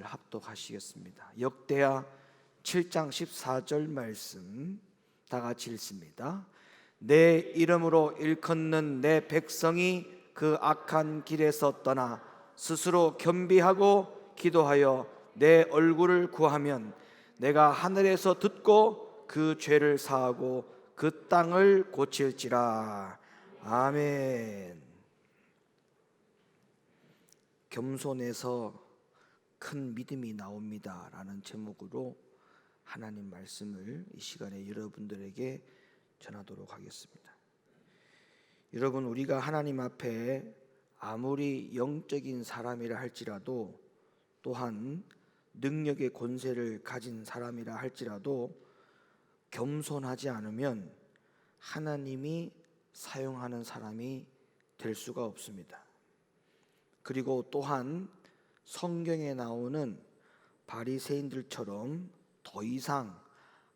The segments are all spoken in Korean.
합독하시겠습니다. 역대하 7장 14절 말씀 다 같이 읽습니다. 내 이름으로 일컫는 내 백성이 그 악한 길에서 떠나 스스로 겸비하고 기도하여 내 얼굴을 구하면 내가 하늘에서 듣고 그 죄를 사하고 그 땅을 고칠지라. 아멘. 겸손에서 큰 믿음이 나옵니다 라는 제목으로 하나님 말씀을 이 시간에 여러분들에게 전하도록 하겠습니다. 여러분, 우리가 하나님 앞에 아무리 영적인 사람이라 할지라도, 또한 능력의 권세를 가진 사람이라 할지라도 겸손하지 않으면 하나님이 사용하는 사람이 될 수가 없습니다. 그리고 또한 성경에 나오는 바리새인들처럼 더 이상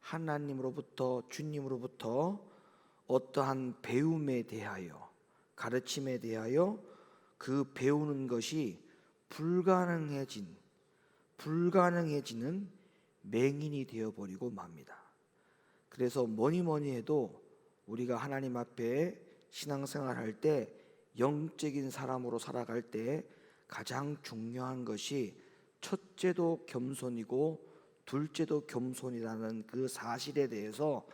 하나님으로부터, 주님으로부터 어떠한 배움에 대하여, 가르침에 대하여 그 배우는 것이 불가능해지는 맹인이 되어버리고 맙니다. 그래서 뭐니 해도 우리가 하나님 앞에 신앙생활할 때, 영적인 사람으로 살아갈 때 가장 중요한 것이 첫째도 겸손이고 둘째도 겸손이라는 그 사실에 대해서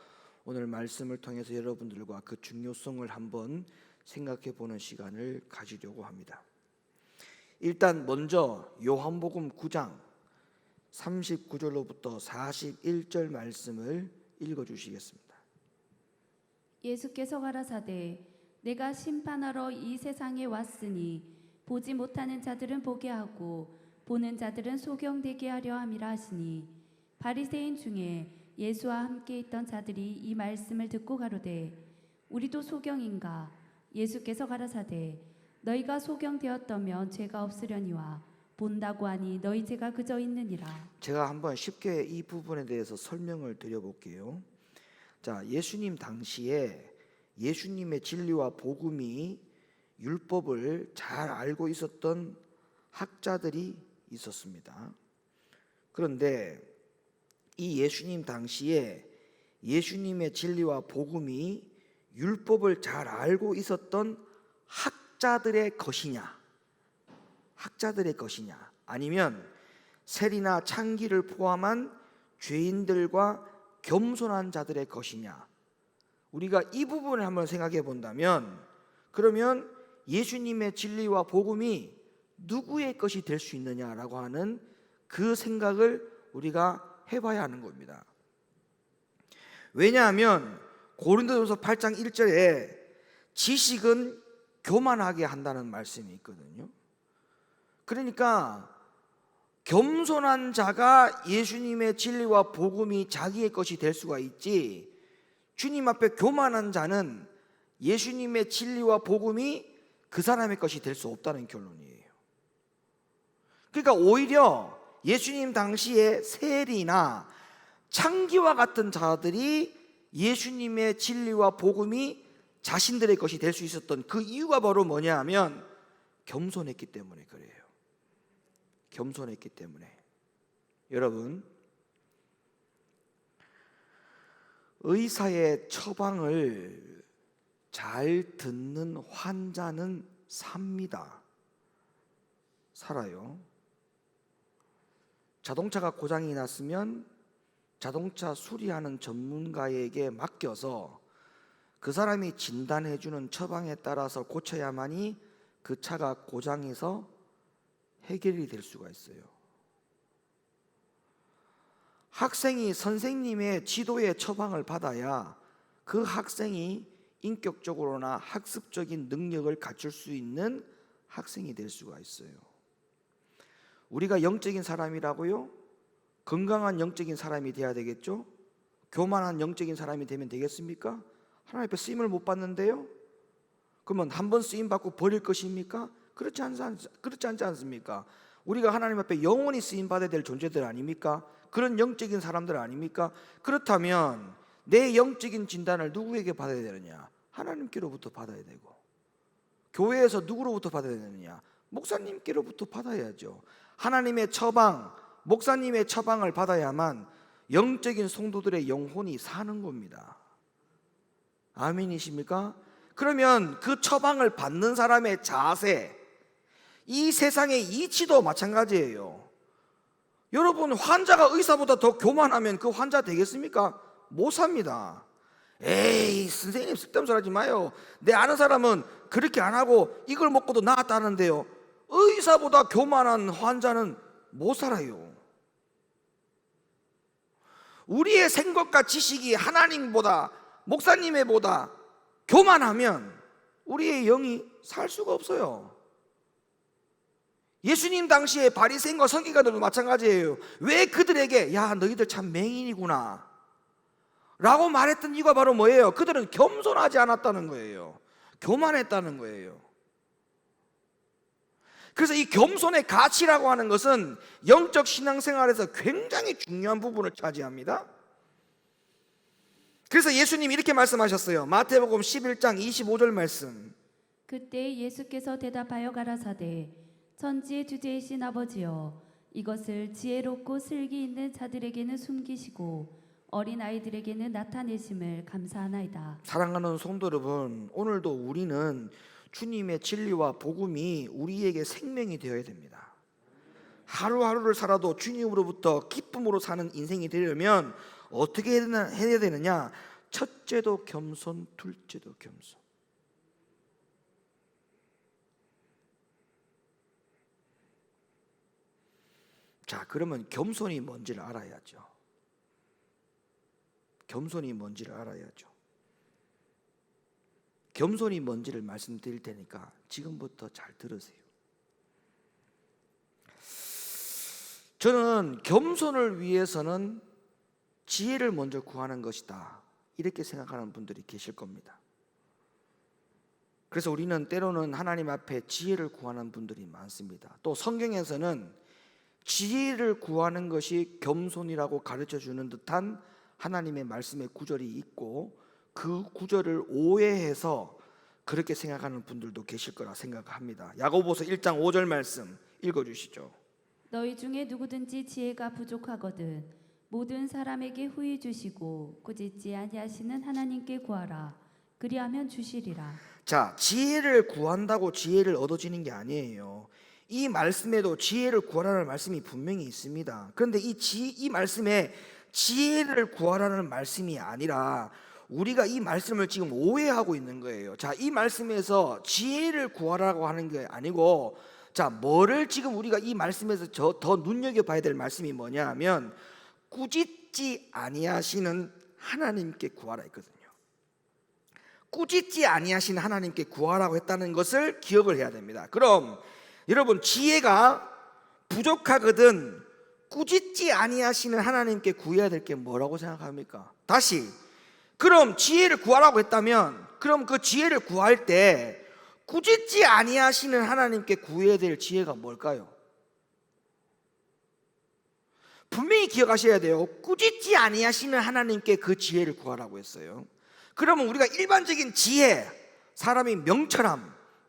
오늘 말씀을 통해서 여러분들과 그 중요성을 한번 생각해 보는 시간을 가지려고 합니다. 일단 먼저 요한복음 9장 39절로부터 41절 말씀을 읽어 주시겠습니다. 예수께서 가라사대 내가 심판하러 이 세상에 왔으니 보지 못하는 자들은 보게 하고 보는 자들은 소경되게 하려 함이라 하시니, 바리새인 중에 예수와 함께 있던 자들이 이 말씀을 듣고 가로되 우리도 소경인가? 예수께서 가라사대 너희가 소경되었다면 죄가 없으려니와 본다고 하니 너희 죄가 그저 있느니라. 제가 한번 쉽게 이 부분에 대해서 설명을 드려볼게요. 자, 예수님 당시에 예수님의 진리와 복음이 율법을 잘 알고 있었던 학자들이 있었습니다. 그런데 이 예수님 당시에 예수님의 진리와 복음이 율법을 잘 알고 있었던 학자들의 것이냐, 아니면 세리나 창기를 포함한 죄인들과 겸손한 자들의 것이냐, 우리가 이 부분을 한번 생각해 본다면, 그러면 예수님의 진리와 복음이 누구의 것이 될 수 있느냐라고 하는 그 생각을 우리가 해봐야 하는 겁니다. 왜냐하면 고린도전서 8장 1절에 지식은 교만하게 한다는 말씀이 있거든요. 그러니까 겸손한 자가 예수님의 진리와 복음이 자기의 것이 될 수가 있지, 주님 앞에 교만한 자는 예수님의 진리와 복음이 그 사람의 것이 될 수 없다는 결론이에요. 그러니까 오히려 예수님 당시에 세리나 창기와 같은 자들이 예수님의 진리와 복음이 자신들의 것이 될 수 있었던 그 이유가 바로 뭐냐 하면 겸손했기 때문에 그래요. 겸손했기 때문에. 여러분, 의사의 처방을 잘 듣는 환자는 삽니다. 살아요. 자동차가 고장이 났으면 자동차 수리하는 전문가에게 맡겨서 그 사람이 진단해주는 처방에 따라서 고쳐야만이 그 차가 고장에서 해결이 될 수가 있어요. 학생이 선생님의 지도의 처방을 받아야 그 학생이 인격적으로나 학습적인 능력을 갖출 수 있는 학생이 될 수가 있어요. 우리가 영적인 사람이라고요? 건강한 영적인 사람이 돼야 되겠죠? 교만한 영적인 사람이 되면 되겠습니까? 하나님 앞에 쓰임을 못 받는데요? 그러면 한 번 쓰임 받고 버릴 것입니까? 그렇지 않지 않습니까? 우리가 하나님 앞에 영원히 쓰임 받아야 될 존재들 아닙니까? 그런 영적인 사람들 아닙니까? 그렇다면 내 영적인 진단을 누구에게 받아야 되느냐? 하나님께로부터 받아야 되고, 교회에서 누구로부터 받아야 되느냐? 목사님께로부터 받아야죠. 하나님의 처방, 목사님의 처방을 받아야만 영적인 성도들의 영혼이 사는 겁니다. 아멘이십니까? 그러면 그 처방을 받는 사람의 자세, 이 세상의 이치도 마찬가지예요. 여러분, 환자가 의사보다 더 교만하면 그 환자 되겠습니까? 못 삽니다. 에이, 선생님 쓸데없는 하지 마요. 내 아는 사람은 그렇게 안 하고 이걸 먹고도 나았다는데요. 의사보다 교만한 환자는 못 살아요. 우리의 생각과 지식이 하나님보다, 목사님의보다 교만하면 우리의 영이 살 수가 없어요. 예수님 당시에 바리새인과 서기관들도 마찬가지예요. 왜 그들에게 야 너희들 참 맹인이구나 라고 말했던 이유가 바로 뭐예요? 그들은 겸손하지 않았다는 거예요. 교만했다는 거예요. 그래서 이 겸손의 가치라고 하는 것은 영적 신앙생활에서 굉장히 중요한 부분을 차지합니다. 그래서 예수님이 이렇게 말씀하셨어요. 마태복음 11장 25절 말씀. 그때 예수께서 대답하여 가라사대 천지의 주제이신 아버지여 이것을 지혜롭고 슬기 있는 자들에게는 숨기시고 어린 아이들에게는 나타내심을 감사하나이다. 사랑하는 성도 여러분, 오늘도 우리는 주님의 진리와 복음이 우리에게 생명이 되어야 됩니다. 하루하루를 살아도 주님으로부터 기쁨으로 사는 인생이 되려면 어떻게 해야 되느냐? 첫째도 겸손, 둘째도 겸손. 자, 그러면 겸손이 뭔지를 알아야죠. 겸손이 뭔지를 알아야죠. 겸손이 뭔지를 말씀드릴 테니까 지금부터 잘 들으세요. 저는 겸손을 위해서는 지혜를 먼저 구하는 것이다, 이렇게 생각하는 분들이 계실 겁니다. 그래서 우리는 때로는 하나님 앞에 지혜를 구하는 분들이 많습니다. 또 성경에서는 지혜를 구하는 것이 겸손이라고 가르쳐 주는 듯한 하나님의 말씀의 구절이 있고, 그 구절을 오해해서 그렇게 생각하는 분들도 계실 거라 생각합니다. 야고보서 1장 5절 말씀 읽어주시죠. 너희 중에 누구든지 지혜가 부족하거든 모든 사람에게 후히 주시고 꾸짖지 아니하시는 하나님께 구하라 그리하면 주시리라. 자, 지혜를 구한다고 지혜를 얻어지는 게 아니에요. 이 말씀에도 지혜를 구하라는 말씀이 분명히 있습니다. 그런데 이 말씀에 지혜를 구하라는 말씀이 아니라 우리가 이 말씀을 지금 오해하고 있는 거예요. 자, 이 말씀에서 지혜를 구하라고 하는 게 아니고, 자, 뭐를 지금 우리가 이 말씀에서 더 눈여겨봐야 될 말씀이 뭐냐 하면 꾸짖지 아니하시는 하나님께 구하라 했거든요. 꾸짖지 아니하시는 하나님께 구하라고 했다는 것을 기억을 해야 됩니다. 그럼 여러분, 지혜가 부족하거든 꾸짖지 아니하시는 하나님께 구해야 될 게 뭐라고 생각합니까? 다시, 그럼 지혜를 구하라고 했다면 그럼 그 지혜를 구할 때 꾸짖지 아니하시는 하나님께 구해야 될 지혜가 뭘까요? 분명히 기억하셔야 돼요. 꾸짖지 아니하시는 하나님께 그 지혜를 구하라고 했어요. 그러면 우리가 일반적인 지혜, 사람이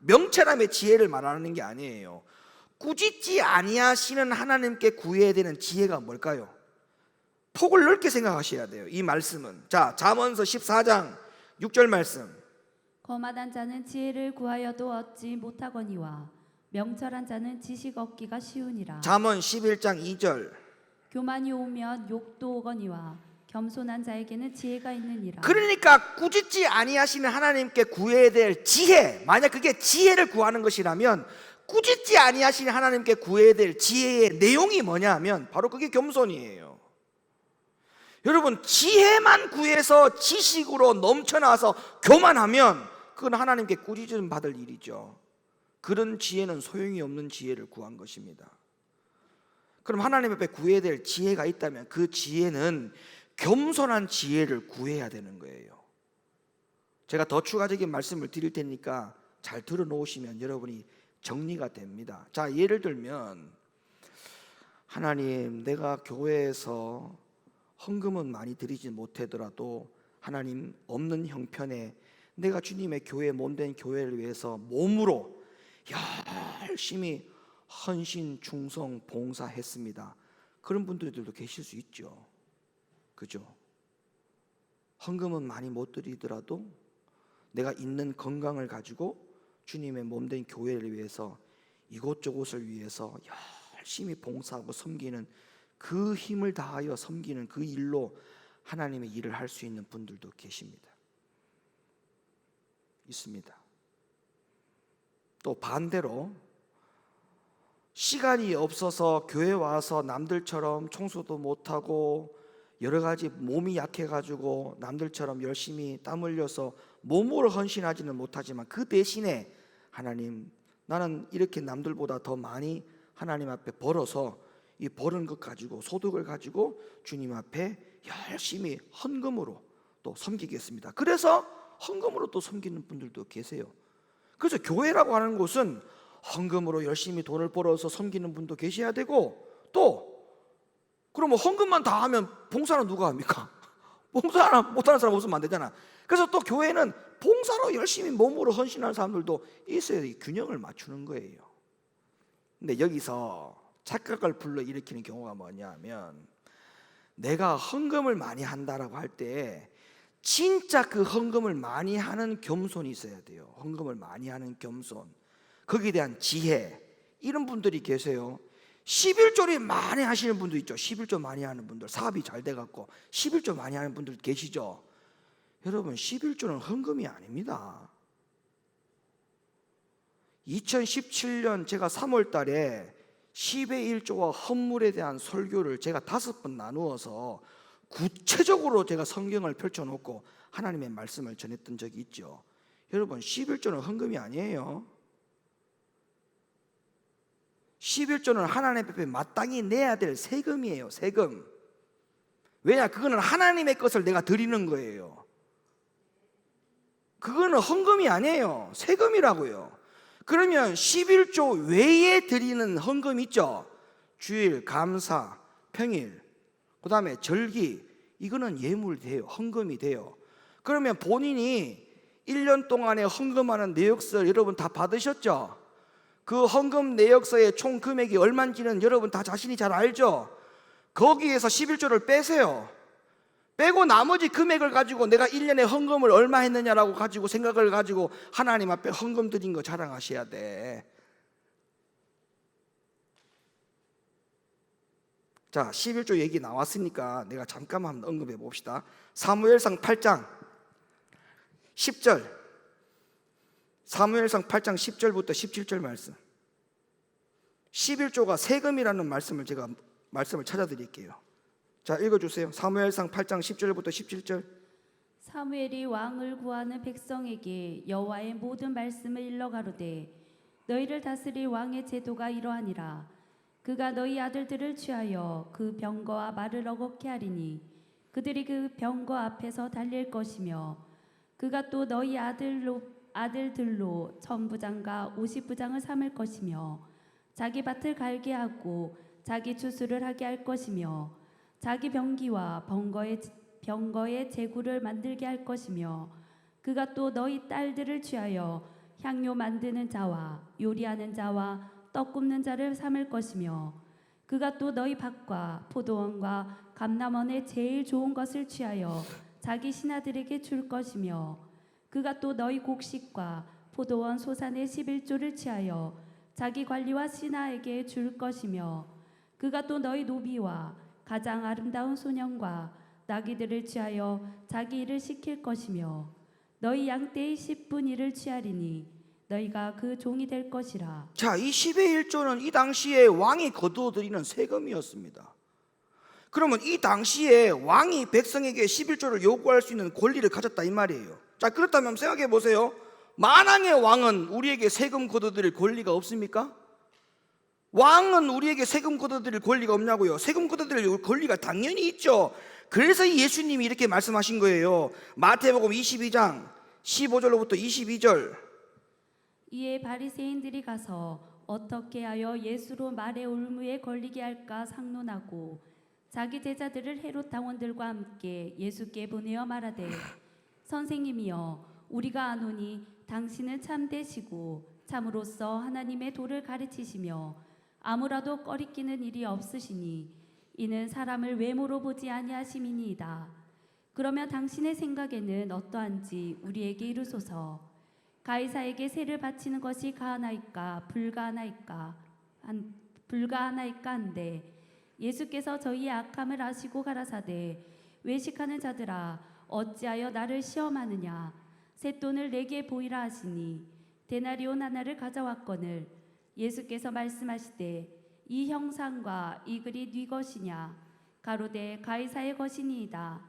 명철함의 지혜를 말하는 게 아니에요. 꾸짖지 아니하시는 하나님께 구해야 되는 지혜가 뭘까요? 폭을 넓게 생각하셔야 돼요. 이 말씀은. 자, 잠언서 14장 6절 말씀. 거만한 자는 지혜를 구하여도 얻지 못하거니와 명철한 자는 지식 얻기가 쉬우니라. 잠언 11장 2절. 교만이 오면 욕도 오거니와 겸손한 자에게는 지혜가 있느니라. 그러니까 꾸짖지 아니하시는 하나님께 구해야 될 지혜, 만약 그게 지혜를 구하는 것이라면 꾸짖지 아니하시는 하나님께 구해야 될 지혜의 내용이 뭐냐 하면 바로 그게 겸손이에요. 여러분, 지혜만 구해서 지식으로 넘쳐나서 교만하면 그건 하나님께 꾸짖음 받을 일이죠. 그런 지혜는 소용이 없는 지혜를 구한 것입니다. 그럼 하나님 앞에 구해야 될 지혜가 있다면 그 지혜는 겸손한 지혜를 구해야 되는 거예요. 제가 더 추가적인 말씀을 드릴 테니까 잘 들어놓으시면 여러분이 정리가 됩니다. 자, 예를 들면 하나님, 내가 교회에서 헌금은 많이 드리지 못하더라도 하나님, 없는 형편에 내가 주님의 교회, 몸된 교회를 위해서 몸으로 열심히 헌신, 충성, 봉사했습니다. 그런 분들도 계실 수 있죠. 그죠? 헌금은 많이 못 드리더라도 내가 있는 건강을 가지고 주님의 몸된 교회를 위해서 이곳저곳을 위해서 열심히 봉사하고 섬기는 그 힘을 다하여 섬기는 그 일로 하나님의 일을 할 수 있는 분들도 계십니다. 있습니다. 또 반대로 시간이 없어서 교회 와서 남들처럼 청소도 못하고 여러 가지 몸이 약해가지고 남들처럼 열심히 땀 흘려서 몸으로 헌신하지는 못하지만 그 대신에 하나님, 나는 이렇게 남들보다 더 많이 하나님 앞에 벌어서 이 버는 것 가지고 소득을 가지고 주님 앞에 열심히 헌금으로 또 섬기겠습니다. 그래서 헌금으로 또 섬기는 분들도 계세요. 그래서 교회라고 하는 곳은 헌금으로 열심히 돈을 벌어서 섬기는 분도 계셔야 되고, 또 그러면 헌금만 다 하면 봉사는 누가 합니까? 봉사 못하는 사람 없으면 안 되잖아. 그래서 또 교회는 봉사로 열심히 몸으로 헌신하는 사람들도 있어야 균형을 맞추는 거예요. 근데 여기서 착각을 불러일으키는 경우가 뭐냐면, 내가 헌금을 많이 한다라고 할 때 진짜 그 헌금을 많이 하는 겸손이 있어야 돼요. 헌금을 많이 하는 겸손, 거기에 대한 지혜, 이런 분들이 계세요. 11조를 많이 하시는 분도 있죠. 11조 많이 하는 분들, 사업이 잘 돼갖고 11조 많이 하는 분들 계시죠. 여러분, 11조는 헌금이 아닙니다. 2017년 제가 3월 달에 10의 1조와 헌물에 대한 설교를 제가 5번 나누어서 구체적으로 제가 성경을 펼쳐놓고 하나님의 말씀을 전했던 적이 있죠. 여러분, 11조는 헌금이 아니에요. 11조는 하나님 앞에 마땅히 내야 될 세금이에요. 세금. 왜냐? 그거는 하나님의 것을 내가 드리는 거예요. 그거는 헌금이 아니에요. 세금이라고요. 그러면 11조 외에 드리는 헌금 있죠. 주일, 감사, 평일, 그 다음에 절기, 이거는 예물 돼요. 헌금이 돼요. 그러면 본인이 1년 동안에 헌금하는 내역서 여러분 다 받으셨죠? 그 헌금 내역서의 총 금액이 얼마인지는 여러분 다 자신이 잘 알죠? 거기에서 11조를 빼세요. 빼고 나머지 금액을 가지고 내가 1년에 헌금을 얼마 했느냐라고 가지고 생각을 가지고 하나님 앞에 헌금 드린 거 자랑하셔야 돼. 자, 11조 얘기 나왔으니까 내가 잠깐만 한번 언급해 봅시다. 사무엘상 8장 10절, 사무엘상 8장 10절부터 17절 말씀. 11조가 세금이라는 말씀을 제가 찾아드릴게요. 자, 읽어주세요. 사무엘상 8장 10절부터 17절. 사무엘이 왕을 구하는 백성에게 여호와의 모든 말씀을 일러 가로되, 너희를 다스릴 왕의 제도가 이러하니라. 그가 너희 아들들을 취하여 그 병거와 말을 어겁게 하리니 그들이 그 병거 앞에서 달릴 것이며, 그가 또 너희 아들들로 천부장과 50부장을 삼을 것이며, 자기 밭을 갈게 하고 자기 추수를 하게 할 것이며, 자기 병기와 병거의 제구를 만들게 할 것이며, 그가 또 너희 딸들을 취하여 향료 만드는 자와 요리하는 자와 떡 굽는 자를 삼을 것이며, 그가 또 너희 밭과 포도원과 감람원의 제일 좋은 것을 취하여 자기 신하들에게 줄 것이며, 그가 또 너희 곡식과 포도원 소산의 11조를 취하여 자기 관리와 신하에게 줄 것이며, 그가 또 너희 노비와 가장 아름다운 소년과 나귀들을 취하여 자기 일을 시킬 것이며, 너희 양떼의 10분 1을 취하리니 너희가 그 종이 될 것이라. 자, 이 10의 1조는 이 당시에 왕이 거두어들이는 세금이었습니다. 그러면 이 당시에 왕이 백성에게 11조를 요구할 수 있는 권리를 가졌다 이 말이에요. 자, 그렇다면 생각해 보세요. 만왕의 왕은 우리에게 세금 거둬들일 권리가 없습니까? 왕은 우리에게 세금 거둬들일 권리가 없냐고요? 세금 거둬들일 권리가 당연히 있죠. 그래서 예수님이 이렇게 말씀하신 거예요. 마태복음 22장 15절로부터 22절. 이에 바리새인들이 가서 어떻게 하여 예수로 말의 올무에 걸리게 할까 상론하고 자기 제자들을 헤롯 당원들과 함께 예수께 보내어 말하되, 선생님이여, 우리가 아노니 당신은 참되시고 참으로서 하나님의 도를 가르치시며 아무라도 꺼리끼는 일이 없으시니 이는 사람을 외모로 보지 아니하심이니이다. 그러면 당신의 생각에는 어떠한지 우리에게 이르소서. 가이사에게 세를 바치는 것이 가하나이까 불가하나이까 한데 예수께서 저희의 악함을 아시고 가라사대 외식하는 자들아 어찌하여 나를 시험하느냐. 쇳돈을 내게 보이라 하시니 데나리온 하나를 가져왔거늘 예수께서 말씀하시되 이 형상과 이 글이 네 것이냐. 가로되 가이사의 것이니이다.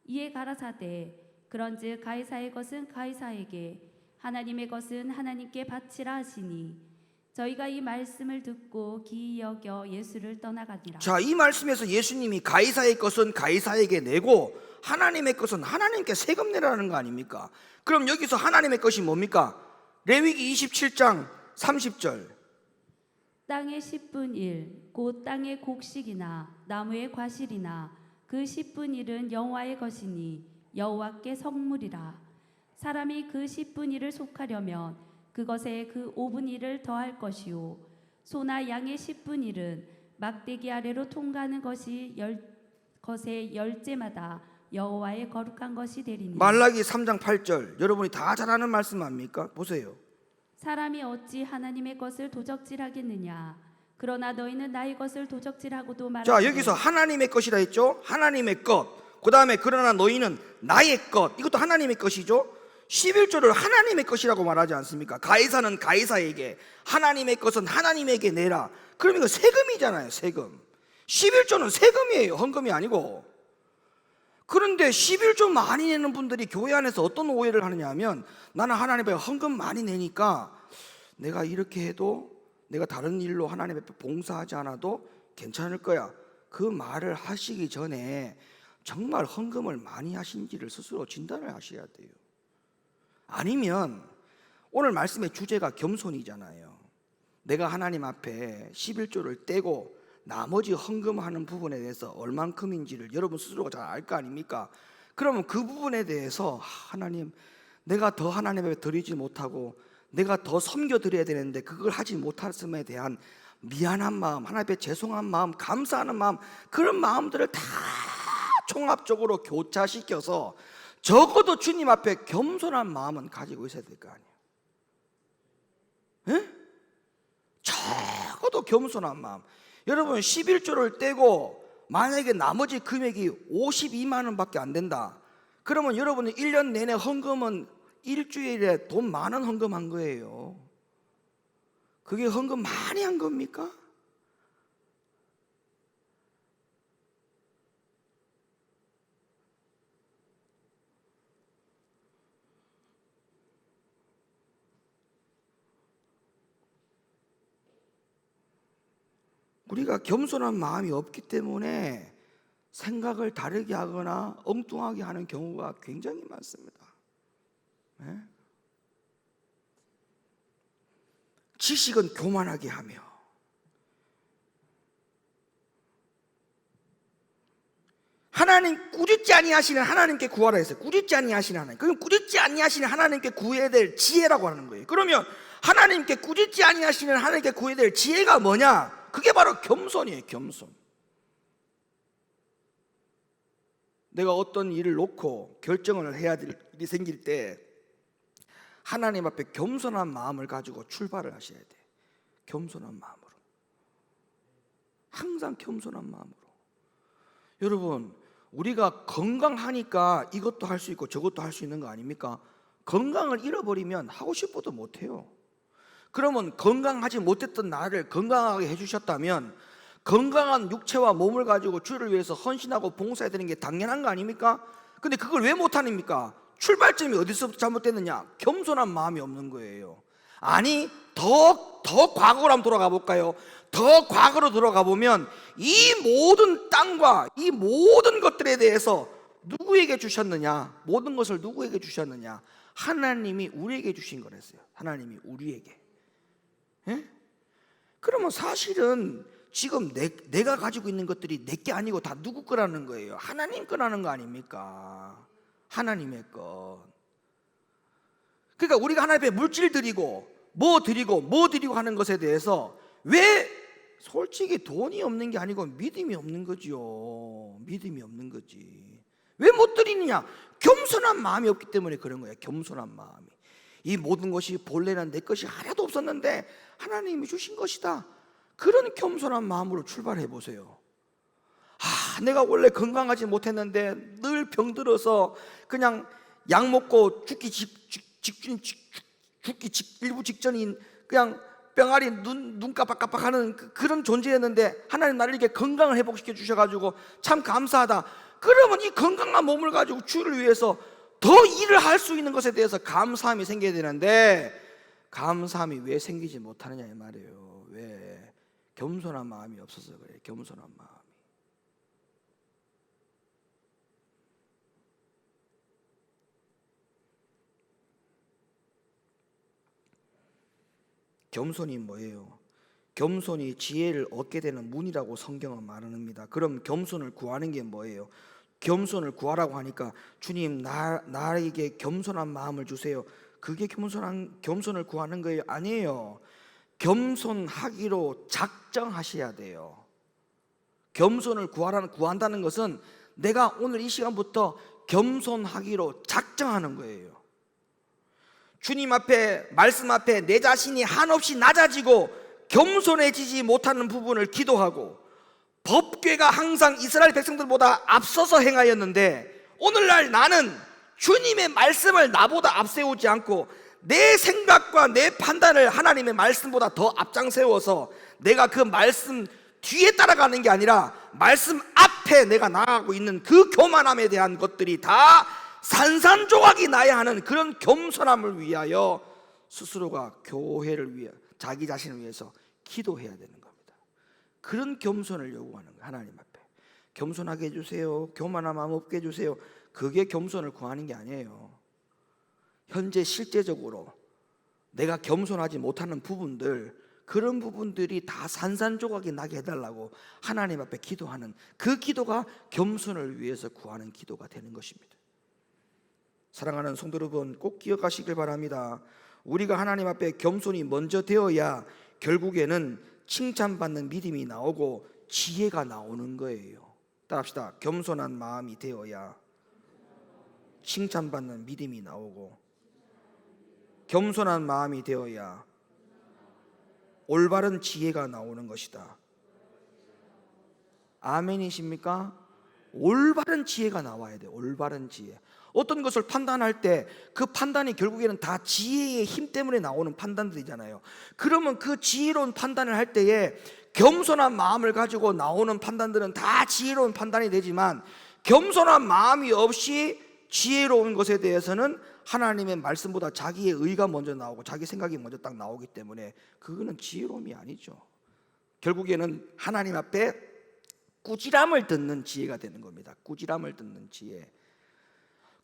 이에 가라사대 그런즉 가이사의 것은 가이사에게 하나님의 것은 하나님께 바치라 하시니 저희가 이 말씀을 듣고 기이 여겨 예수를 떠나가니라. 자, 이 말씀에서 예수님이 가이사의 것은 가이사에게 내고 하나님의 것은 하나님께 세금 내라는 거 아닙니까? 그럼 여기서 하나님의 것이 뭡니까? 레위기 27장 30절 땅의 10분 1, 곧 땅의 곡식이나 나무의 과실이나 그 10분 1은 여호와의 것이니 여호와께 성물이라. 사람이 그 10분 1을 속하려면 그것에 그 5분 1을 더할 것이요 소나 양의 10분 1은 막대기 아래로 통과하는 것의 열째마다 여호와의 거룩한 것이 되리니. 말라기 3장 8절 여러분이 다 잘 아는 말씀 아닙니까? 보세요. 사람이 어찌 하나님의 것을 도적질하겠느냐. 그러나 너희는 나의 것을 도적질하고도 말하되. 자, 여기서 하나님의 것이라 했죠. 하나님의 것. 그 다음에 그러나 너희는 나의 것. 이것도 하나님의 것이죠. 11조를 하나님의 것이라고 말하지 않습니까? 가이사는 가이사에게, 하나님의 것은 하나님에게 내라. 그럼 이거 세금이잖아요. 세금. 11조는 세금이에요. 헌금이 아니고. 그런데 11조 많이 내는 분들이 교회 안에서 어떤 오해를 하느냐 하면 나는 하나님 앞에 헌금 많이 내니까 내가 이렇게 해도 내가 다른 일로 하나님 앞에 봉사하지 않아도 괜찮을 거야. 그 말을 하시기 전에 정말 헌금을 많이 하신지를 스스로 진단을 하셔야 돼요. 아니면 오늘 말씀의 주제가 겸손이잖아요. 내가 하나님 앞에 11조를 떼고 나머지 헌금하는 부분에 대해서 얼만큼인지를 여러분 스스로가 잘 알 거 아닙니까? 그러면 그 부분에 대해서 하나님, 내가 더 하나님 앞에 드리지 못하고 내가 더 섬겨드려야 되는데 그걸 하지 못했음에 대한 미안한 마음, 하나님 앞에 죄송한 마음, 감사하는 마음, 그런 마음들을 다 종합적으로 교차시켜서 적어도 주님 앞에 겸손한 마음은 가지고 있어야 될 거 아니에요. 예? 적어도 겸손한 마음. 여러분 11조를 떼고 만약에 나머지 금액이 52만 원밖에 안 된다. 그러면 여러분은 1년 내내 헌금은 일주일에 돈 많은 헌금한 거예요. 그게 헌금 많이 한 겁니까? 우리가 겸손한 마음이 없기 때문에 생각을 다르게 하거나 엉뚱하게 하는 경우가 굉장히 많습니다. 네? 지식은 교만하게 하며 하나님 꾸짖지 아니하시는 하나님께 구하라 했어요. 꾸짖지 아니하시는 하나님. 그럼 꾸짖지 아니하시는 하나님께 구해야 될 지혜라고 하는 거예요. 그러면 하나님께 꾸짖지 아니하시는 하나님께 구해야 될 지혜가 뭐냐? 그게 바로 겸손이에요. 겸손. 내가 어떤 일을 놓고 결정을 해야 될 일이 생길 때 하나님 앞에 겸손한 마음을 가지고 출발을 하셔야 돼. 겸손한 마음으로. 항상 겸손한 마음으로. 여러분, 우리가 건강하니까 이것도 할 수 있고 저것도 할 수 있는 거 아닙니까? 건강을 잃어버리면 하고 싶어도 못해요. 그러면 건강하지 못했던 나를 건강하게 해주셨다면 건강한 육체와 몸을 가지고 주를 위해서 헌신하고 봉사해야 되는 게 당연한 거 아닙니까? 근데 그걸 왜 못하십니까? 출발점이 어디서부터 잘못됐느냐? 겸손한 마음이 없는 거예요. 아니, 더 과거로 한번 돌아가 볼까요? 더 과거로 돌아가 보면 이 모든 땅과 이 모든 것들에 대해서 누구에게 주셨느냐? 모든 것을 누구에게 주셨느냐? 하나님이 우리에게 주신 거랬어요. 하나님이 우리에게. 예? 그러면 사실은 지금 내가 가지고 있는 것들이 내 게 아니고 다 누구 거라는 거예요. 하나님 거라는 거 아닙니까? 하나님의 것. 그러니까 우리가 하나님 앞에 물질 드리고 뭐 드리고 하는 것에 대해서 왜 솔직히 돈이 없는 게 아니고 믿음이 없는 거지요. 믿음이 없는 거지. 왜 못 드리느냐? 겸손한 마음이 없기 때문에 그런 거야. 겸손한 마음이. 이 모든 것이 본래는 내 것이 하나도 없었는데 하나님이 주신 것이다. 그런 겸손한 마음으로 출발해 보세요. 내가 원래 건강하지 못했는데 늘 병들어서 그냥 약 먹고 죽기 일부 직전인 그냥 병아리 눈 깜빡깜빡하는 그런 존재였는데 하나님 나를 이렇게 건강을 회복시켜 주셔가지고 참 감사하다. 그러면 이 건강한 몸을 가지고 주를 위해서 더 일을 할 수 있는 것에 대해서 감사함이 생겨야 되는데 감사함이 왜 생기지 못하느냐 이 말이에요. 왜? 겸손한 마음이 없어서 그래요. 겸손한 마음이. 겸손이 뭐예요? 겸손이 지혜를 얻게 되는 문이라고 성경은 말합니다. 그럼 겸손을 구하는 게 뭐예요? 겸손을 구하라고 하니까 주님 나에게 겸손한 마음을 주세요. 그게 겸손을 구하는 거예요? 아니에요. 겸손하기로 작정하셔야 돼요. 겸손을 구한다는 것은 내가 오늘 이 시간부터 겸손하기로 작정하는 거예요. 주님 앞에 말씀 앞에 내 자신이 한없이 낮아지고 겸손해지지 못하는 부분을 기도하고 법궤가 항상 이스라엘 백성들보다 앞서서 행하였는데 오늘날 나는 주님의 말씀을 나보다 앞세우지 않고 내 생각과 내 판단을 하나님의 말씀보다 더 앞장세워서 내가 그 말씀 뒤에 따라가는 게 아니라 말씀 앞에 내가 나아가고 있는 그 교만함에 대한 것들이 다 산산조각이 나야 하는 그런 겸손함을 위하여 스스로가 교회를 위해 자기 자신을 위해서 기도해야 되는 겁니다. 그런 겸손을 요구하는 거예요. 하나님 앞에 겸손하게 해주세요. 교만한 마음 없게 해주세요. 그게 겸손을 구하는 게 아니에요. 현재 실제적으로 내가 겸손하지 못하는 부분들, 그런 부분들이 다 산산조각이 나게 해달라고 하나님 앞에 기도하는 그 기도가 겸손을 위해서 구하는 기도가 되는 것입니다. 사랑하는 성도 여러분, 꼭 기억하시길 바랍니다. 우리가 하나님 앞에 겸손이 먼저 되어야 결국에는 칭찬받는 믿음이 나오고 지혜가 나오는 거예요. 따라합시다. 겸손한 마음이 되어야 칭찬받는 믿음이 나오고 겸손한 마음이 되어야 올바른 지혜가 나오는 것이다. 아멘이십니까? 올바른 지혜가 나와야 돼요. 올바른 지혜. 어떤 것을 판단할 때 그 판단이 결국에는 다 지혜의 힘 때문에 나오는 판단들이잖아요. 그러면 그 지혜로운 판단을 할 때에 겸손한 마음을 가지고 나오는 판단들은 다 지혜로운 판단이 되지만 겸손한 마음이 없이 지혜로운 것에 대해서는 하나님의 말씀보다 자기의 의가 먼저 나오고 자기 생각이 먼저 딱 나오기 때문에 그거는 지혜로움이 아니죠. 결국에는 하나님 앞에 꾸지람을 듣는 지혜가 되는 겁니다. 꾸지람을 듣는 지혜.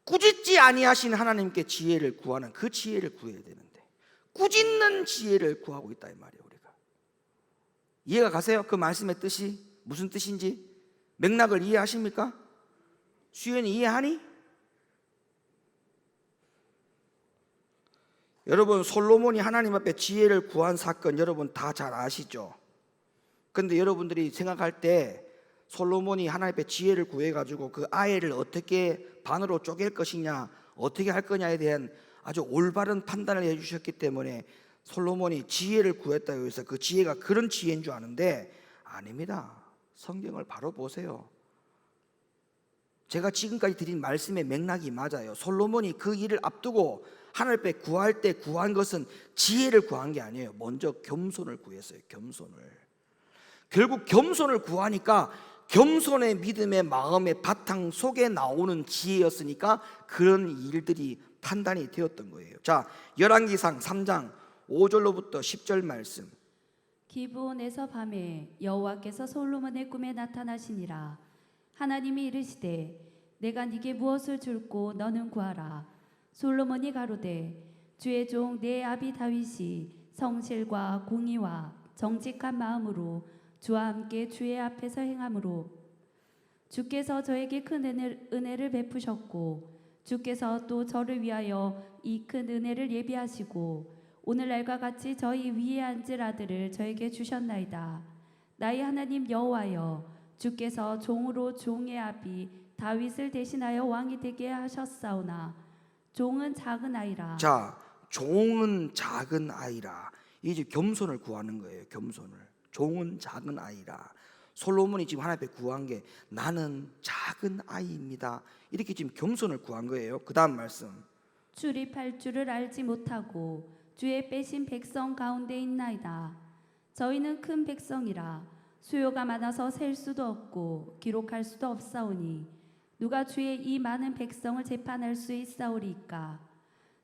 꾸짖지 아니하신 하나님께 지혜를 구하는 그 지혜를 구해야 되는데 꾸짖는 지혜를 구하고 있다 이 말이에요. 우리가 이해가 가세요? 그 말씀의 뜻이 무슨 뜻인지 맥락을 이해하십니까? 수연이 이해하니? 여러분, 솔로몬이 하나님 앞에 지혜를 구한 사건 여러분 다 잘 아시죠? 근데 여러분들이 생각할 때 솔로몬이 하나님 앞에 지혜를 구해가지고 그 아이를 어떻게 반으로 쪼갤 것이냐, 어떻게 할 거냐에 대한 아주 올바른 판단을 해주셨기 때문에 솔로몬이 지혜를 구했다고 해서 그 지혜가 그런 지혜인 줄 아는데 아닙니다. 성경을 바로 보세요. 제가 지금까지 드린 말씀의 맥락이 맞아요. 솔로몬이 그 일을 앞두고 하나님 앞에 구할 때 구한 것은 지혜를 구한 게 아니에요. 먼저 겸손을 구했어요. 겸손을. 결국 겸손을 구하니까 겸손의 믿음의 마음의 바탕 속에 나오는 지혜였으니까 그런 일들이 판단이 되었던 거예요. 자, 열왕기상 3장 5절로부터 10절 말씀. 기브온에서 밤에 여호와께서 솔로몬의 꿈에 나타나시니라. 하나님이 이르시되 내가 네게 무엇을 줄고 너는 구하라. 솔로몬이 가로되 주의 종 내 아비 다윗이 성실과 공의와 정직한 마음으로 주와 함께 주의 앞에서 행함으로 주께서 저에게 큰 은혜를 베푸셨고 주께서 또 저를 위하여 이 큰 은혜를 예비하시고 오늘날과 같이 저희 위에 앉을 아들을 저에게 주셨나이다. 나의 하나님 여호와여, 주께서 종으로 종의 아비 다윗을 대신하여 왕이 되게 하셨사오나 종은 작은 아이라. 자, 종은 작은 아이라. 이제 겸손을 구하는 거예요. 겸손을. 종은 작은 아이라. 솔로몬이 지금 하나님 앞에 구한 게 나는 작은 아이입니다. 이렇게 지금 겸손을 구한 거예요. 그 다음 말씀. 출입할 줄을 알지 못하고 주의 빼신 백성 가운데 있나이다. 저희는 큰 백성이라 수요가 많아서 셀 수도 없고 기록할 수도 없사오니 누가 주의 이 많은 백성을 재판할 수 있사오리이까.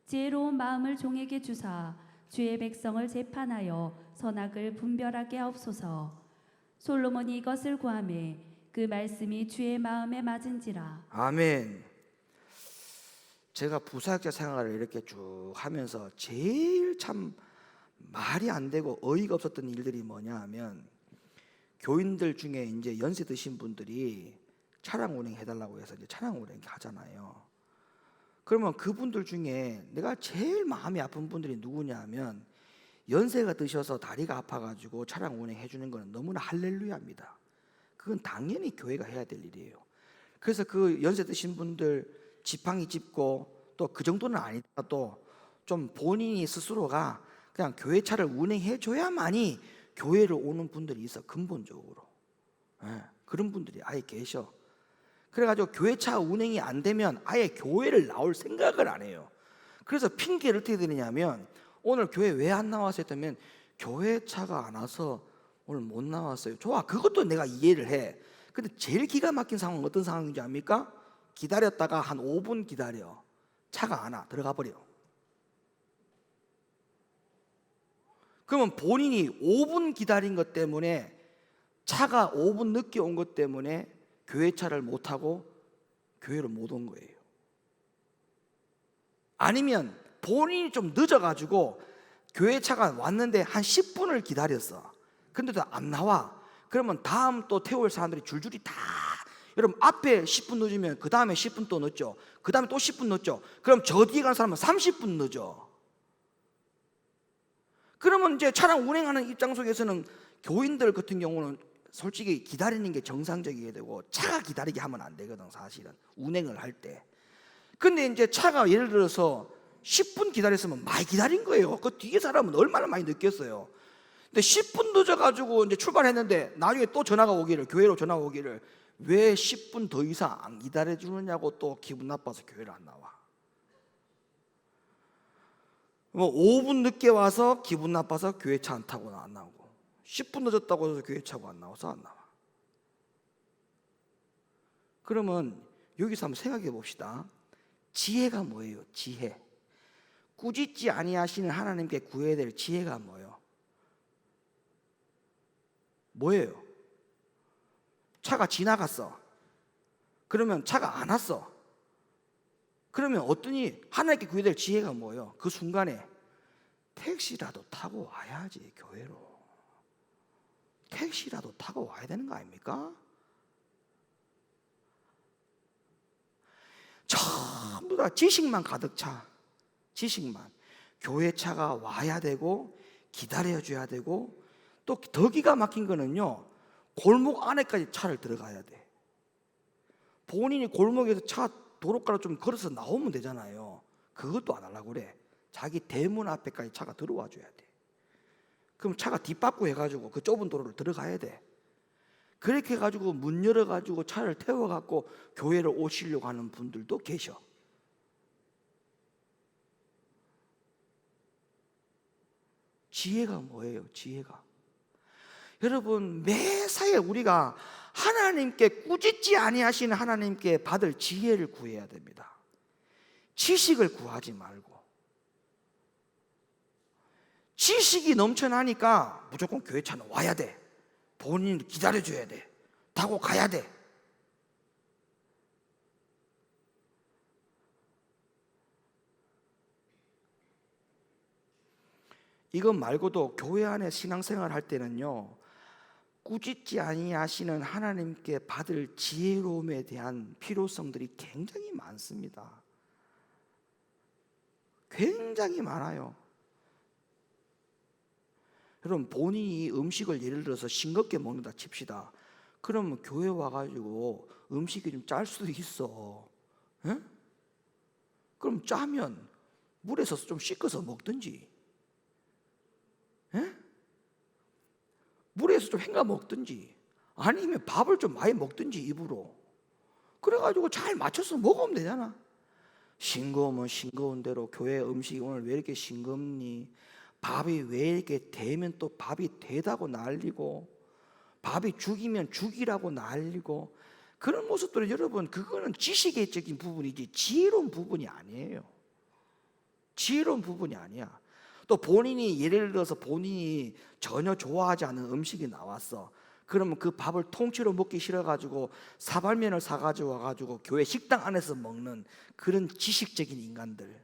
지혜로운 마음을 종에게 주사 주의 백성을 재판하여 선악을 분별하게 하옵소서. 솔로몬이 이것을 구하매 그 말씀이 주의 마음에 맞은지라. 아멘. 제가 부사역자 생활을 이렇게 쭉 하면서 제일 참 말이 안 되고 어이가 없었던 일들이 뭐냐 하면, 교인들 중에 이제 연세 드신 분들이 차량 운행 해달라고 해서 이제 차량 운행 하잖아요. 그러면 그분들 중에 내가 제일 마음이 아픈 분들이 누구냐 하면, 연세가 드셔서 다리가 아파가지고 차량 운행 해주는 것은 너무나 할렐루야입니다. 그건 당연히 교회가 해야 될 일이에요. 그래서 그 연세 드신 분들 지팡이 짚고, 또 그 정도는 아니더라도 좀 본인이 스스로가 그냥 교회 차를 운행해 줘야만이 교회를 오는 분들이 있어. 근본적으로 그런 분들이 아예 계셔. 그래가지고 교회 차 운행이 안 되면 아예 교회를 나올 생각을 안 해요. 그래서 핑계를 어떻게 드리냐면, 오늘 교회 왜 안 나왔어요 했다면, 교회 차가 안 와서 오늘 못 나왔어요. 좋아, 그것도 내가 이해를 해. 근데 제일 기가 막힌 상황은 어떤 상황인지 압니까? 기다렸다가 한 5분 기다려, 차가 안 와, 들어가 버려. 그러면 본인이 5분 기다린 것 때문에, 차가 5분 늦게 온 것 때문에 교회 차를 못 타고 교회를 못 온 거예요. 아니면 본인이 좀 늦어가지고 교회 차가 왔는데 한 10분을 기다렸어. 근데도 안 나와. 그러면 다음 또 태울 사람들이 줄줄이 다, 여러분 앞에 10분 늦으면 그 다음에 10분 또 늦죠. 그 다음에 또 10분 늦죠. 그럼 저 뒤에 가는 사람은 30분 늦어. 그러면 이제 차량 운행하는 입장 속에서는 교인들 같은 경우는 솔직히 기다리는 게 정상적이게 되고, 차가 기다리게 하면 안 되거든 사실은, 운행을 할 때. 근데 이제 차가 예를 들어서 10분 기다렸으면 많이 기다린 거예요. 그 뒤에 사람은 얼마나 많이 느꼈어요. 근데 10분 늦어가지고 이제 출발했는데 나중에 또 전화가 오기를, 교회로 전화가 오기를, 왜 10분 더 이상 안 기다려주느냐고 또 기분 나빠서 교회를 안 나와. 뭐 5분 늦게 와서 기분 나빠서 교회 차 안 타고 안 나오고, 10분 늦었다고 해서 교회 차고 안 나와서 안 나와. 그러면 여기서 한번 생각해 봅시다. 지혜가 뭐예요? 지혜. 꾸짖지 아니하시는 하나님께 구해야 될 지혜가 뭐예요? 차가 지나갔어. 그러면 차가 안 왔어. 그러면 어떠니? 하나님께 구해야 될 지혜가 뭐예요? 그 순간에 택시라도 타고 와야지. 교회로 택시라도 타고 와야 되는 거 아닙니까? 전부 다 지식만 가득 차. 지식만. 교회 차가 와야 되고 기다려줘야 되고, 또 더 기가 막힌 거는요, 골목 안에까지 차를 들어가야 돼. 본인이 골목에서 차 도로가로 좀 걸어서 나오면 되잖아요. 그것도 안 하려고 그래. 자기 대문 앞에까지 차가 들어와 줘야 돼. 그럼 차가 뒷바꾸 해가지고 그 좁은 도로를 들어가야 돼. 그렇게 해가지고 문 열어가지고 차를 태워갖고 교회를 오시려고 하는 분들도 계셔. 지혜가 뭐예요? 지혜가. 여러분, 매사에 우리가 하나님께, 꾸짖지 아니하시는 하나님께 받을 지혜를 구해야 됩니다. 지식을 구하지 말고. 지식이 넘쳐나니까 무조건 교회 차는 와야 돼. 본인이 기다려줘야 돼. 타고 가야 돼. 이것 말고도 교회 안에 신앙생활 할 때는요, 꾸짖지 아니하시는 하나님께 받을 지혜로움에 대한 필요성들이 굉장히 많습니다. 굉장히 많아요. 여러분, 본인이 음식을 예를 들어서 싱겁게 먹는다 칩시다. 그러면 교회 와가지고 음식이 좀 짤 수도 있어. 에? 그럼 짜면 물에서 좀 씻어서 먹든지, 에? 물에서 좀 헹가 먹든지, 아니면 밥을 좀 많이 먹든지 입으로. 그래가지고 잘 맞춰서 먹으면 되잖아. 싱거우면 싱거운 대로 교회 음식이 오늘 왜 이렇게 싱겁니? 밥이 왜 이렇게 되면 또 밥이 되다고 난리고, 밥이 죽이면 죽이라고 난리고, 그런 모습들은 여러분, 그거는 지식적인 부분이지 지혜로운 부분이 아니에요. 지혜로운 부분이 아니야. 또 본인이 예를 들어서 본인이 전혀 좋아하지 않는 음식이 나왔어. 그러면 그 밥을 통째로 먹기 싫어가지고 사발면을 사가지고 와가지고 교회 식당 안에서 먹는 그런 지식적인 인간들.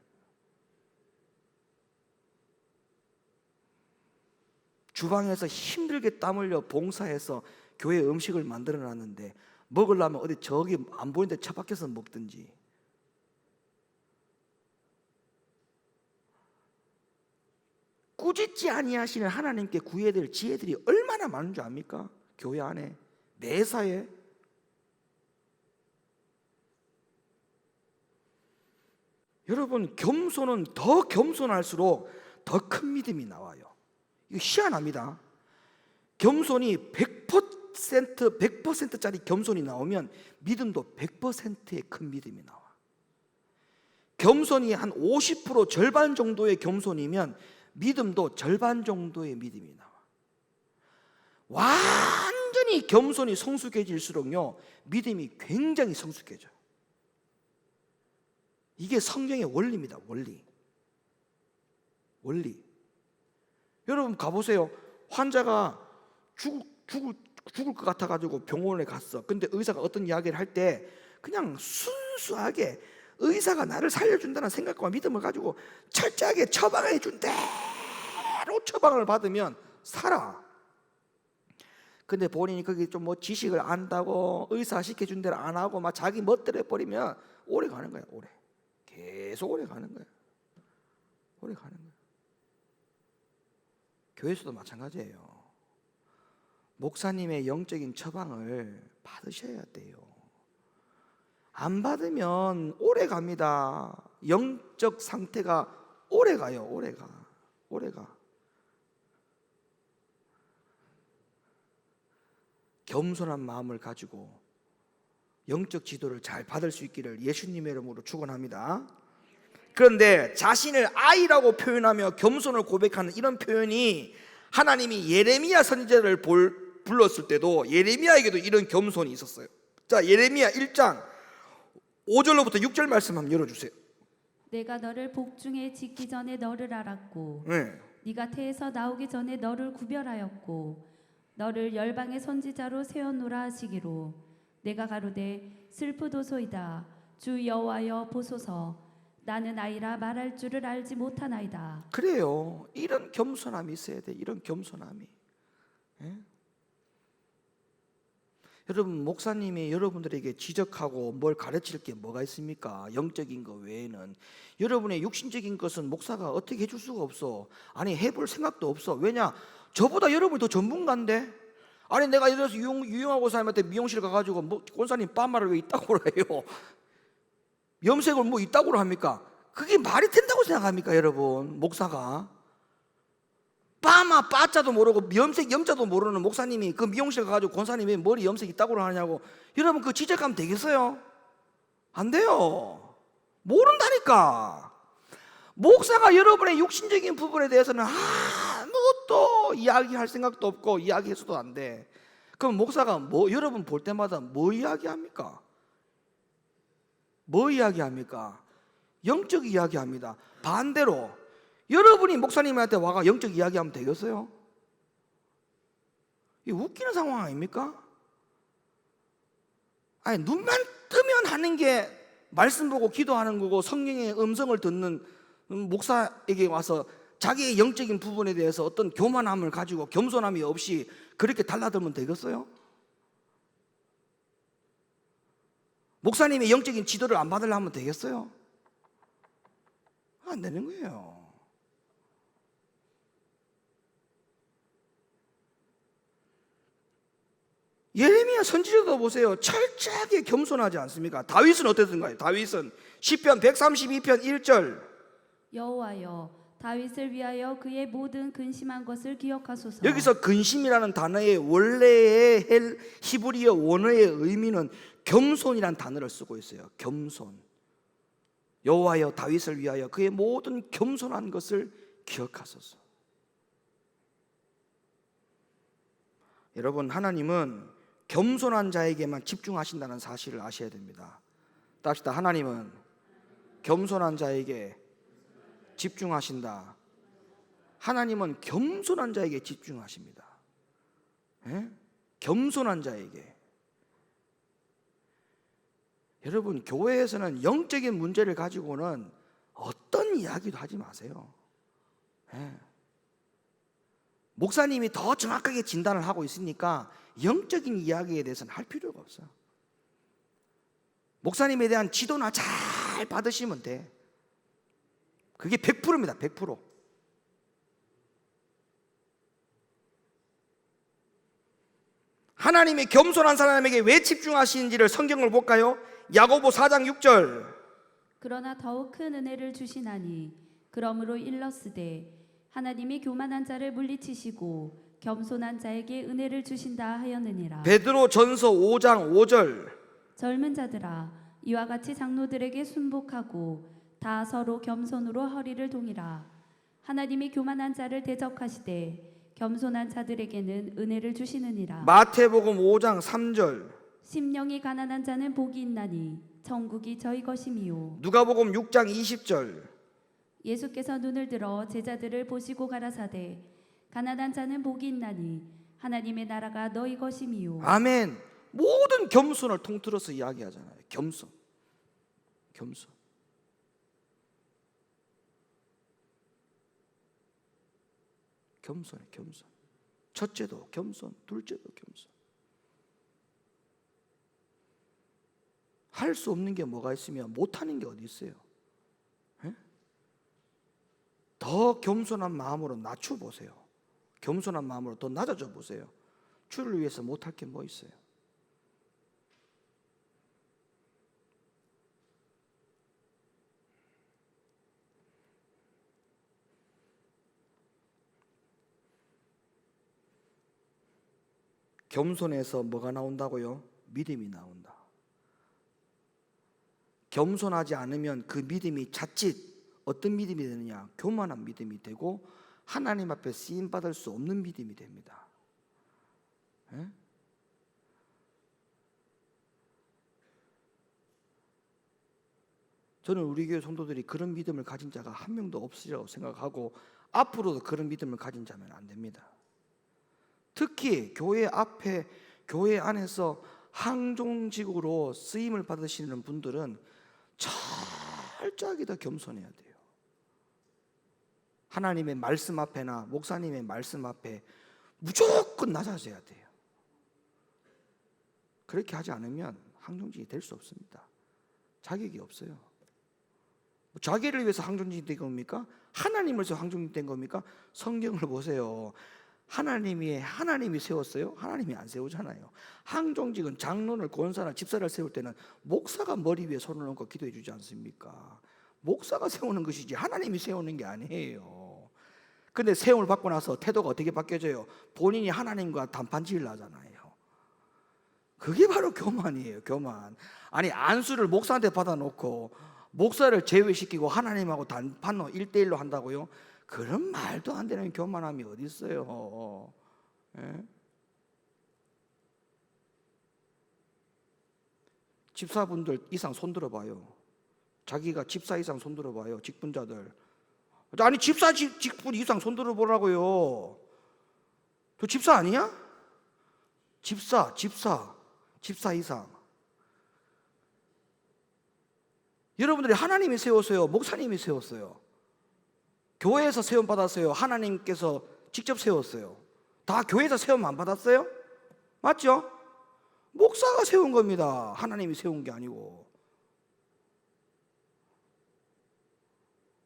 주방에서 힘들게 땀 흘려 봉사해서 교회 음식을 만들어 놨는데 먹으려면 어디 저기 안 보이는데 처박혀서 먹든지. 꾸짖지 아니하시는 하나님께 구해야 될 지혜들이 얼마나 많은 줄 압니까? 교회 안에, 매사에. 여러분, 겸손은 더 겸손할수록 더 큰 믿음이 나와요. 이거 희한합니다. 겸손이 100%짜리 겸손이 나오면 믿음도 100%의 큰 믿음이 나와. 겸손이 한 50% 절반 정도의 겸손이면 믿음도 절반 정도의 믿음이 나와. 완전히 겸손이 성숙해질수록요, 믿음이 굉장히 성숙해져요. 이게 성경의 원리입니다. 원리. 여러분 가보세요. 환자가 죽을 것 같아가지고 병원에 갔어. 근데 의사가 어떤 이야기를 할 때 그냥 순수하게 의사가 나를 살려준다는 생각과 믿음을 가지고 철저하게 처방해 준 대로 처방을 받으면 살아. 근데 본인이 거기 좀 뭐 지식을 안다고 의사 시켜준 대로 안 하고 막 자기 멋대로 해버리면 오래 가는 거야. 계속 오래 가는 거야. 교회에서도 마찬가지예요. 목사님의 영적인 처방을 받으셔야 돼요. 안 받으면 오래 갑니다. 영적 상태가 오래 가요. 오래 가. 겸손한 마음을 가지고 영적 지도를 잘 받을 수 있기를 예수님의 이름으로 축원합니다. 그런데 자신을 아이라고 표현하며 겸손을 고백하는 이런 표현이 하나님이 예레미야 선지자를 불렀을 때도 예레미야에게도 이런 겸손이 있었어요. 자, 예레미야 1장 5절로부터 6절 말씀 한번 열어주세요. 내가 너를 복중에 짓기 전에 너를 알았고 네. 네가 태에서 나오기 전에 너를 구별하였고 너를 열방의 선지자로 세워놓으라 하시기로 내가 가로되 슬프도소이다. 주 여호와여 보소서. 나는 아이라 말할 줄을 알지 못하나이다. 그래요. 이런 겸손함이 있어야 돼. 이런 겸손함이. 예? 여러분, 목사님이 여러분들에게 지적하고 뭘 가르칠 게 뭐가 있습니까? 영적인 거 외에는. 여러분의 육신적인 것은 목사가 어떻게 해줄 수가 없어. 아니, 해볼 생각도 없어. 왜냐? 저보다 여러분이 더 전문가인데. 아니, 내가 예를 들어서 유영하 권사님한테 미용실 가가지고 뭐 권사님 빠마를 왜 있다고 해요? 염색을 뭐 있다고 합니까? 그게 말이 된다고 생각합니까, 여러분? 목사가 빠마 빠자도 모르고 염색 염자도 모르는 목사님이 그 미용실 가가지고 권사님이 머리 염색 있다고 하냐고. 여러분, 그 지적하면 되겠어요? 안 돼요. 모른다니까. 목사가 여러분의 육신적인 부분에 대해서는 아무것도 이야기할 생각도 없고 이야기해서도 안 돼. 그럼 목사가 뭐 여러분 볼 때마다 뭐 이야기합니까? 뭐 이야기합니까? 영적 이야기합니다. 반대로 여러분이 목사님한테 와가 영적 이야기하면 되겠어요? 이 웃기는 상황 아닙니까? 아니, 눈만 뜨면 하는 게 말씀 보고 기도하는 거고 성령의 음성을 듣는 목사에게 와서 자기의 영적인 부분에 대해서 어떤 교만함을 가지고 겸손함이 없이 그렇게 달라들면 되겠어요? 목사님의 영적인 지도를 안 받으려면 되겠어요? 안 되는 거예요. 예레미야 선지자도 보세요. 철저하게 겸손하지 않습니까? 다윗은 어땠던가요? 다윗은 시편 132편 1절 여호와여 다윗을 위하여 그의 모든 근심한 것을 기억하소서. 여기서 근심이라는 단어의 원래의 히브리어 원어의 의미는 겸손이라는 단어를 쓰고 있어요. 겸손. 여호와여 다윗을 위하여 그의 모든 겸손한 것을 기억하소서. 여러분, 하나님은 겸손한 자에게만 집중하신다는 사실을 아셔야 됩니다. 답시다. 하나님은 겸손한 자에게 집중하신다. 하나님은 겸손한 자에게 집중하십니다. 예? 겸손한 자에게. 여러분, 교회에서는 영적인 문제를 가지고는 어떤 이야기도 하지 마세요. 예. 목사님이 더 정확하게 진단을 하고 있으니까 영적인 이야기에 대해서는 할 필요가 없어요. 목사님에 대한 지도나 잘 받으시면 돼. 그게 100%입니다. 100%. 하나님이 겸손한 사람에게 왜 집중하시는지를 성경을 볼까요? 야고보 4장 6절. 그러나 더욱 큰 은혜를 주시나니 그러므로 일렀으되 하나님이 교만한 자를 물리치시고 겸손한 자에게 은혜를 주신다 하였느니라. 베드로 전서 5장 5절. 젊은 자들아 이와 같이 장로들에게 순복하고 다 서로 겸손으로 허리를 동이라. 하나님이 교만한 자를 대적하시되 겸손한 자들에게는 은혜를 주시느니라. 마태복음 5장 3절. 심령이 가난한 자는 복이 있나니 천국이 저희 것임이요. 누가복음 6장 20절. 예수께서 눈을 들어 제자들을 보시고 가라사대 가난한 자는 복이 있나니 하나님의 나라가 너희 것임이요. 아멘. 모든 겸손을 통틀어서 이야기하잖아요. 겸손. 겸손. 겸손, 겸손. 첫째도 겸손, 둘째도 겸손. 할 수 없는 게 뭐가 있으면 못하는 게 어디 있어요? 에? 더 겸손한 마음으로 낮춰 보세요. 겸손한 마음으로 더 낮아져 보세요. 주를 위해서 못할 게 뭐 있어요? 겸손해서 뭐가 나온다고요? 믿음이 나온다. 겸손하지 않으면 그 믿음이 자칫 어떤 믿음이 되느냐? 교만한 믿음이 되고 하나님 앞에 쓰임 받을 수 없는 믿음이 됩니다. 에? 저는 우리 교회 성도들이 그런 믿음을 가진 자가 한 명도 없으리라고 생각하고 앞으로도 그런 믿음을 가진 자면 안 됩니다. 특히 교회 앞에 교회 안에서 항종직으로 쓰임을 받으시는 분들은 철저하게 더 겸손해야 돼요. 하나님의 말씀 앞에나 목사님의 말씀 앞에 무조건 낮아져야 돼요. 그렇게 하지 않으면 항종직이 될 수 없습니다. 자격이 없어요. 자기를 위해서 항종직이 된 겁니까? 하나님을 위해서 항종직이 된 겁니까? 성경을 보세요. 하나님이 세웠어요? 하나님이 안 세우잖아요. 항종직은 장로를, 권사나 집사를 세울 때는 목사가 머리 위에 손을 얹고 기도해 주지 않습니까? 목사가 세우는 것이지 하나님이 세우는 게 아니에요. 근데 세움을 받고 나서 태도가 어떻게 바뀌어져요? 본인이 하나님과 단판지를 하잖아요. 그게 바로 교만이에요. 교만. 아니, 안수를 목사한테 받아놓고 목사를 제외시키고 하나님하고 단판로 1대1로 한다고요? 그런 말도 안 되는 교만함이 어디 있어요? 예? 집사분들 이상 손들어 봐요. 자기가 집사 이상 손들어 봐요. 직분자들. 아니, 직분 이상 손들어 보라고요. 저 집사 아니야? 집사 이상. 여러분들이 하나님이 세웠어요? 목사님이 세웠어요? 교회에서 세움 받았어요? 하나님께서 직접 세웠어요? 다 교회에서 세움 안 받았어요? 맞죠? 목사가 세운 겁니다. 하나님이 세운 게 아니고.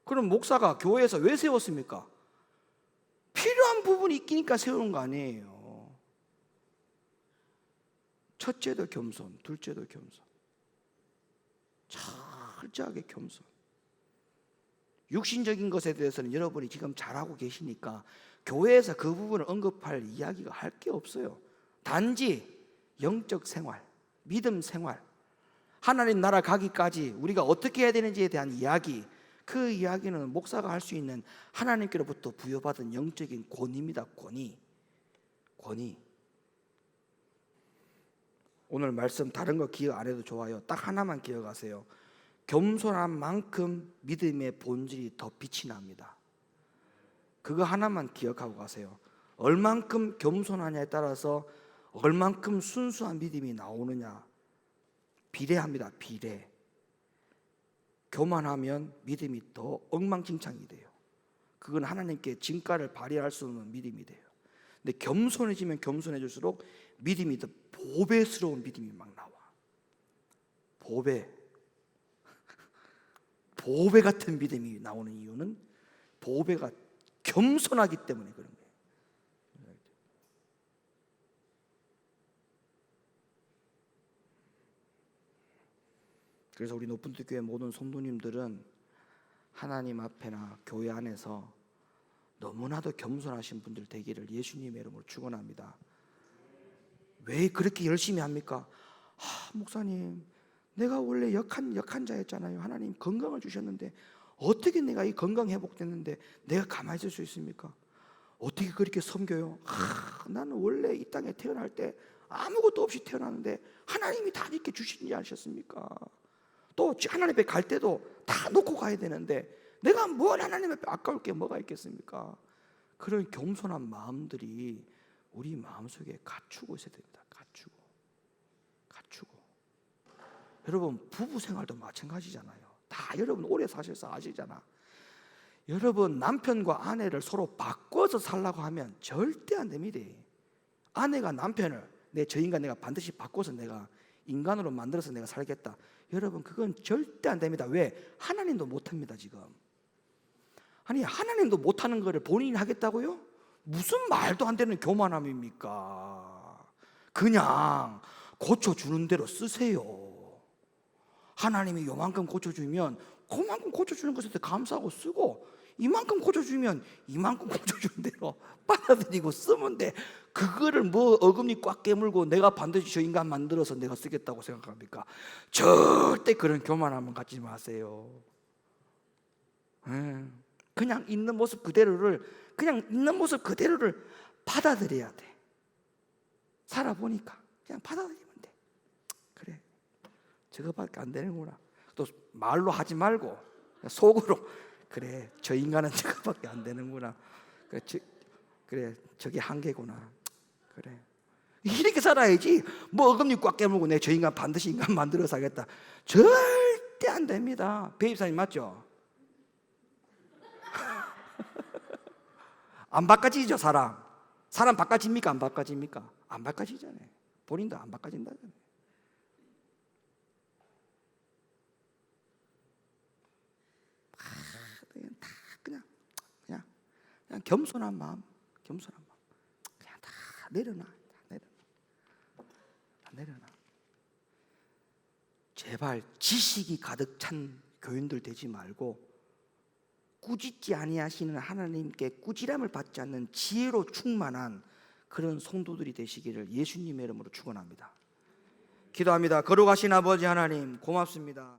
그럼 목사가 교회에서 왜 세웠습니까? 필요한 부분이 있기니까 세우는 거 아니에요. 첫째도 겸손, 둘째도 겸손. 철저하게 겸손. 육신적인 것에 대해서는 여러분이 지금 잘하고 계시니까 교회에서 그 부분을 언급할 이야기가 할 게 없어요. 단지 영적 생활, 믿음 생활, 하나님 나라 가기까지 우리가 어떻게 해야 되는지에 대한 이야기, 그 이야기는 목사가 할 수 있는 하나님께로부터 부여받은 영적인 권위입니다. 권위. 오늘 말씀 다른 거 기억 안 해도 좋아요. 딱 하나만 기억하세요. 겸손한 만큼 믿음의 본질이 더 빛이 납니다. 그거 하나만 기억하고 가세요. 얼만큼 겸손하냐에 따라서 얼만큼 순수한 믿음이 나오느냐 비례합니다. 비례. 교만하면 믿음이 더 엉망진창이 돼요. 그건 하나님께 진가를 발휘할 수 없는 믿음이 돼요. 근데 겸손해지면 겸손해질수록 믿음이 더 보배스러운 믿음이 막 나와. 보배 같은 믿음이 나오는 이유는 보배가 겸손하기 때문에 그런 거예요. 그래서 우리 높은뜻 교회 모든 성도님들은 하나님 앞에나 교회 안에서 너무나도 겸손하신 분들 되기를 예수님의 이름으로 축원합니다. 왜 그렇게 열심히 합니까? 목사님, 내가 원래 역한 자였잖아요. 하나님 건강을 주셨는데 어떻게 내가 이 건강 회복됐는데 내가 가만히 있을 수 있습니까? 어떻게 그렇게 섬겨요? 나는 원래 이 땅에 태어날 때 아무것도 없이 태어났는데 하나님이 다 이렇게 주시지 않으셨습니까? 또 하나님 앞에 갈 때도 다 놓고 가야 되는데 내가 뭘 하나님 앞에 아까울 게 뭐가 있겠습니까? 그런 겸손한 마음들이 우리 마음속에 갖추고 있어야 됩니다. 갖추고. 여러분 부부 생활도 마찬가지잖아요. 다 여러분 오래 사셔서 아시잖아. 여러분 남편과 아내를 서로 바꿔서 살라고 하면 절대 안 됩니다. 아내가 남편을 저 인간 내가 반드시 바꿔서 내가 인간으로 만들어서 내가 살겠다. 여러분 그건 절대 안 됩니다. 왜? 하나님도 못합니다. 지금 아니 하나님도 못하는 거를 본인이 하겠다고요? 무슨 말도 안 되는 교만함입니까? 그냥 고쳐주는 대로 쓰세요. 하나님이 요만큼 고쳐주면 그만큼 고쳐주는 것에 감사하고 쓰고, 이만큼 고쳐주면 이만큼 고쳐주는 대로 받아들이고 쓰면 돼. 그거를 뭐 어금니 꽉 깨물고 내가 반드시 저 인간 만들어서 내가 쓰겠다고 생각합니까? 절대 그런 교만함은 갖지 마세요. 그냥 있는 모습 그대로를 받아들여야 돼. 살아보니까 그냥 받아들이면 돼. 그래, 저거밖에 안 되는구나. 또 말로 하지 말고 속으로, 그래 저 인간은 저거밖에 안 되는구나. 그래 저게 한계구나. 그래 이렇게 살아야지. 뭐 어금니 꽉 깨물고 내 저 인간 반드시 인간 만들어서 하겠다. 절대 안 됩니다. 배입사님 맞죠? 안 바꿔지죠. 사람 바꿔집니까? 안 바꿔집니까? 안 바꿔지잖아요. 본인도 안 바꿔진다잖아요. 그냥 겸손한 마음, 그냥 다 내려놔. 제발 지식이 가득 찬 교인들 되지 말고 꾸짖지 아니하시는 하나님께 꾸지람을 받지 않는 지혜로 충만한 그런 성도들이 되시기를 예수님의 이름으로 축원합니다. 기도합니다. 거룩하신 아버지 하나님 고맙습니다.